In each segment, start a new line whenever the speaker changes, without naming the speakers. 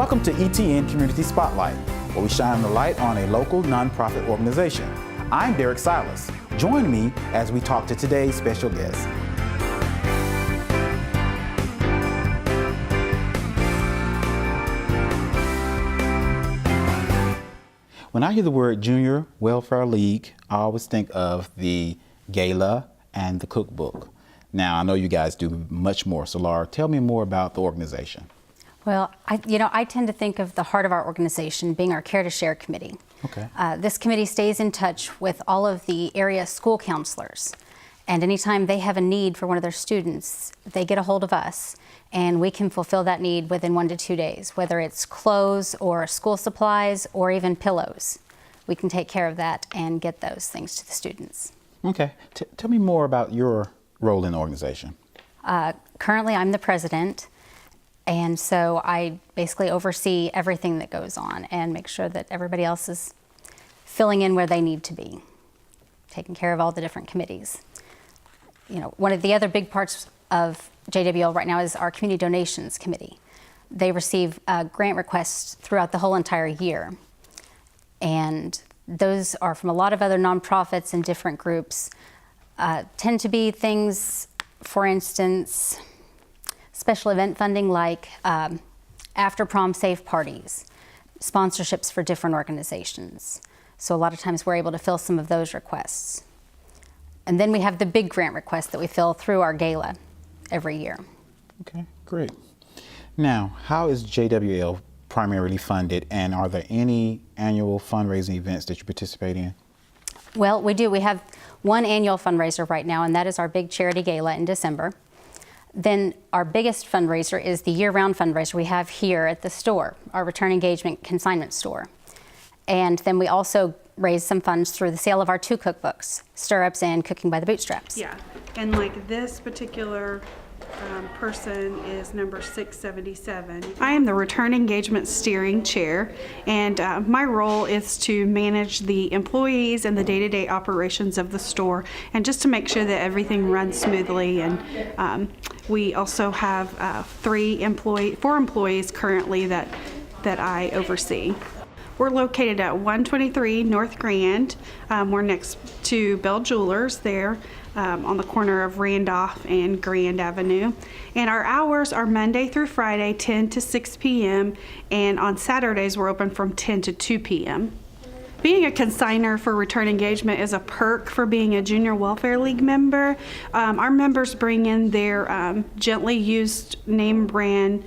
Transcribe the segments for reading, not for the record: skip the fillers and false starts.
Welcome to ETN Community Spotlight, where we shine the light on a local nonprofit organization. I'm Derek Silas. Join me as we talk to today's special guest. When I hear the word Junior Welfare League, I always think of the gala and the cookbook. Now, I know you guys do much more, so Laura, tell me more about the organization.
Well, I tend to think of the heart of our organization being our Care to Share committee.
Okay.
This committee stays in touch with all of the area school counselors, and anytime they have a need for one of their students, they get a hold of us, and we can fulfill that need within 1 to 2 days, whether it's clothes or school supplies or even pillows. We can take care of that and get those things to the students.
Okay. Tell me more about your role in the organization.
Currently, I'm the president, and so I basically oversee everything that goes on and make sure that everybody else is filling in where they need to be, taking care of all the different committees. You know, one of the other big parts of JWL right now is our community donations committee. They receive grant requests throughout the whole entire year, and those are from a lot of other nonprofits and different groups. Tend to be things, for instance, special event funding like after prom safe parties, sponsorships for different organizations. So a lot of times we're able to fill some of those requests. And then we have the big grant requests that we fill through our gala every year.
Okay, great. Now, how is JWL primarily funded, and are there any annual fundraising events that you participate in?
Well, we do. We have one annual fundraiser right now, and that is our big charity gala in December. Then our biggest fundraiser is the year-round fundraiser we have here at the store, our return engagement consignment store. And then we also raise some funds through the sale of our 2 cookbooks, Stirrups and Cooking by the Bootstraps.
Yeah, and like this particular person is number 677. I am the Return Engagement Steering Chair, and my role is to manage the employees and the day-to-day operations of the store, and just to make sure that everything runs smoothly. And we also have 4 employees currently that I oversee. We're located at 123 North Grand. We're next to Bell Jewelers there on the corner of Randolph and Grand Avenue. And our hours are Monday through Friday, 10 to 6 p.m. And on Saturdays, we're open from 10 to 2 p.m. Being a consignor for Return Engagement is a perk for being a Junior Welfare League member. Our members bring in their gently used name brand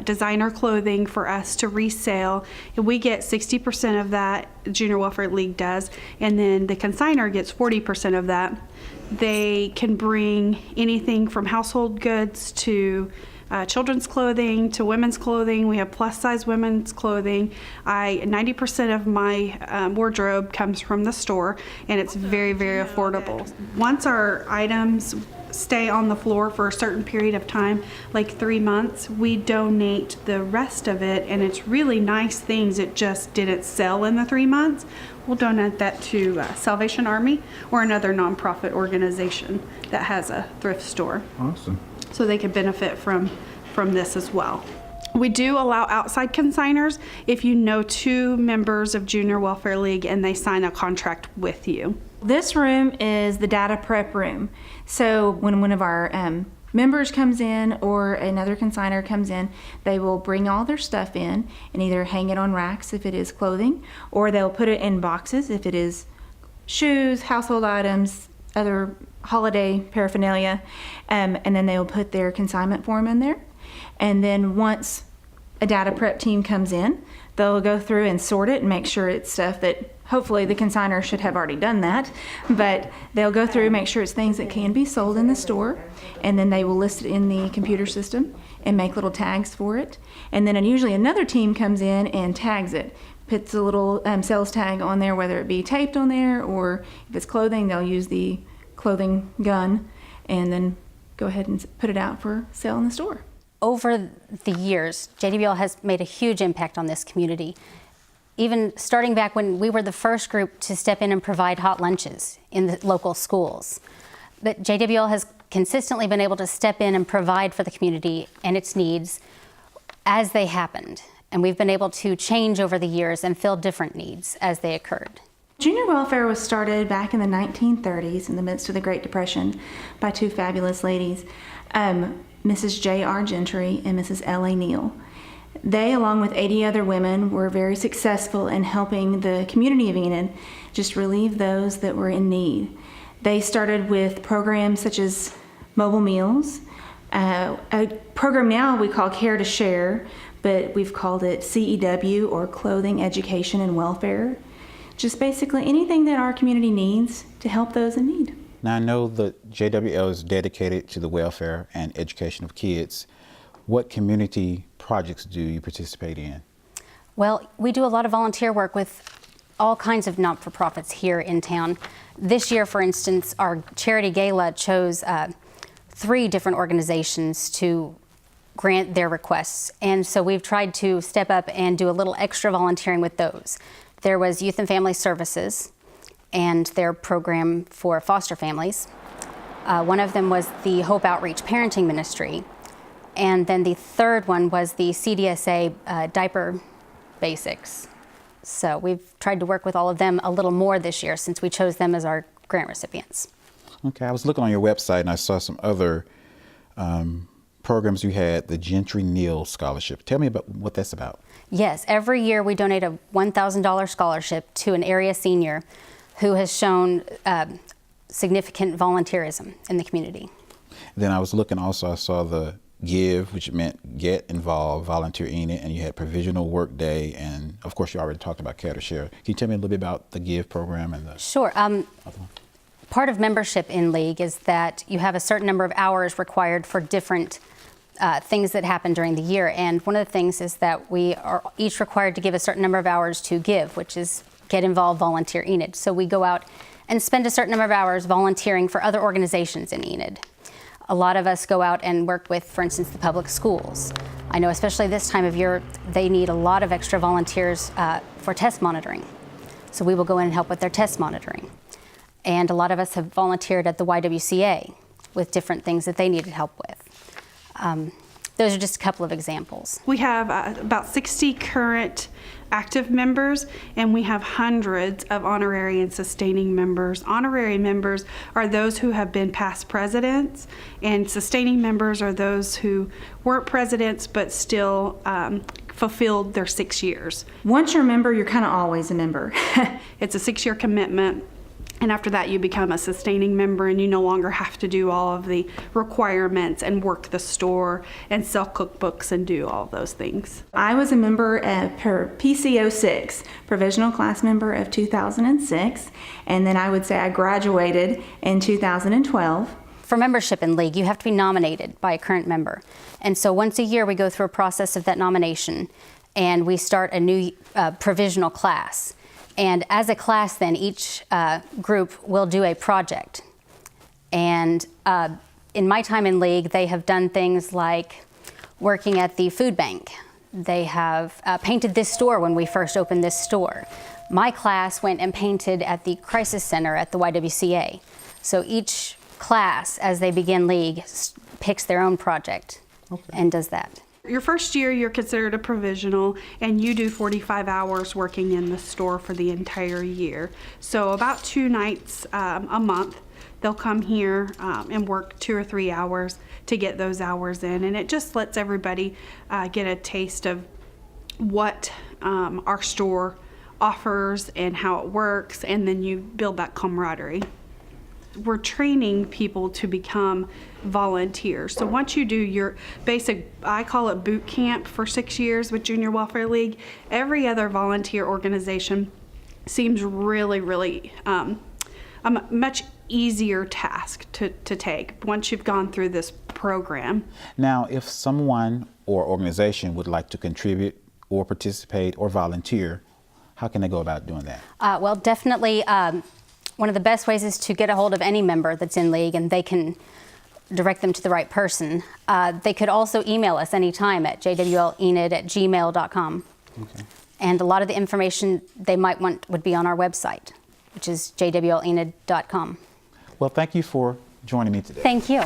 designer clothing for us to resell, and we get 60% of that, Junior Welfare League does, and then the consignor gets 40% of that. They can bring anything from household goods to children's clothing to women's clothing. We have plus size women's clothing. 90% of my wardrobe comes from the store, and it's very, very affordable. Once our items stay on the floor for a certain period of time, like 3 months, we donate the rest of it, and it's really nice things that just didn't sell in the 3 months. We'll donate that to Salvation Army or another nonprofit organization that has a thrift store.
Awesome.
So they can benefit from this as well. We do allow outside consigners if you know 2 members of Junior Welfare League and they sign a contract with you.
This room is the data prep room. So when one of our members comes in or another consignor comes in, they will bring all their stuff in and either hang it on racks if it is clothing, or they'll put it in boxes if it is shoes, household items, other holiday paraphernalia, and then they'll put their consignment form in there. And then once a data prep team comes in, they'll go through and sort it and make sure it's stuff that hopefully the consignor should have already done that, but they'll go through and make sure it's things that can be sold in the store, and then they will list it in the computer system and make little tags for it. And then usually another team comes in and tags it, puts a little sales tag on there, whether it be taped on there, or if it's clothing, they'll use the clothing gun and then go ahead and put it out for sale in the store.
Over the years, JWL has made a huge impact on this community. Even starting back when we were the first group to step in and provide hot lunches in the local schools. But JWL has consistently been able to step in and provide for the community and its needs as they happened. And we've been able to change over the years and fill different needs as they occurred.
Junior welfare was started back in the 1930s in the midst of the Great Depression by two fabulous ladies, Mrs. J.R. Gentry and Mrs. L.A. Neal. They, along with 80 other women, were very successful in helping the community of Enid just relieve those that were in need. They started with programs such as mobile meals, a program now we call Care to Share, but we've called it CEW, or Clothing, Education, and Welfare. Just basically anything that our community needs to help those in need.
Now, I know that JWL is dedicated to the welfare and education of kids. What community projects do you participate in?
Well, we do a lot of volunteer work with all kinds of not-for-profits here in town. This year, for instance, our charity gala chose 3 different organizations to grant their requests. And so we've tried to step up and do a little extra volunteering with those. There was Youth and Family Services and their program for foster families. One of them was the Hope Outreach Parenting Ministry. And then the third one was the CDSA Diaper Basics. So we've tried to work with all of them a little more this year since we chose them as our grant recipients.
Okay, I was looking on your website and I saw some other programs you had, the Gentry Neal Scholarship. Tell me about what that's about.
Yes, every year we donate a $1,000 scholarship to an area senior who has shown significant volunteerism in the community.
Then I was looking also, I saw the GIVE, which meant Get Involved, Volunteer Enid, and you had Provisional Work Day, and of course you already talked about Care to Share. Can you tell me a little bit about the GIVE program and the
Sure.
other one?
Part of membership in League is that you have a certain number of hours required for different things that happen during the year. And one of the things is that we are each required to give a certain number of hours to GIVE, which is Get Involved, Volunteer Enid. So we go out and spend a certain number of hours volunteering for other organizations in Enid. A lot of us go out and work with, for instance, the public schools. I know especially this time of year, they need a lot of extra volunteers for test monitoring. So we will go in and help with their test monitoring. And a lot of us have volunteered at the YWCA with different things that they needed help with. Those are just a couple of examples.
We have about 60 current active members, and we have hundreds of honorary and sustaining members. Honorary members are those who have been past presidents, and sustaining members are those who weren't presidents but still fulfilled their 6 years.
Once you're a member, you're kind of always a member.
It's a 6-year commitment. And after that, you become a sustaining member, and you no longer have to do all of the requirements and work the store and sell cookbooks and do all those things.
I was a member per PC06, provisional class member of 2006, and then I would say I graduated in 2012.
For membership in League, you have to be nominated by a current member. And so once a year, we go through a process of that nomination, and we start a new provisional class. And as a class, then, each group will do a project. And in my time in League, they have done things like working at the food bank. They have painted this store when we first opened this store. My class went and painted at the crisis center at the YWCA. So each class, as they begin League, picks their own project and does that.
Your first year, you're considered a provisional, and you do 45 hours working in the store for the entire year. So about 2 nights a month, they'll come here and work 2 or 3 hours to get those hours in. And it just lets everybody get a taste of what our store offers and how it works, and then you build that camaraderie. We're training people to become volunteers. So once you do your basic, I call it boot camp for 6 years with Junior Welfare League, every other volunteer organization seems really a much easier task to take once you've gone through this program.
Now, if someone or organization would like to contribute or participate or volunteer, how can they go about doing that?
Well, definitely one of the best ways is to get a hold of any member that's in League, and they can direct them to the right person. They could also email us anytime at jwlenid@gmail.com.
Okay.
And a lot of the information they might want would be on our website, which is jwlenid.com.
Well, thank you for joining me today.
Thank you.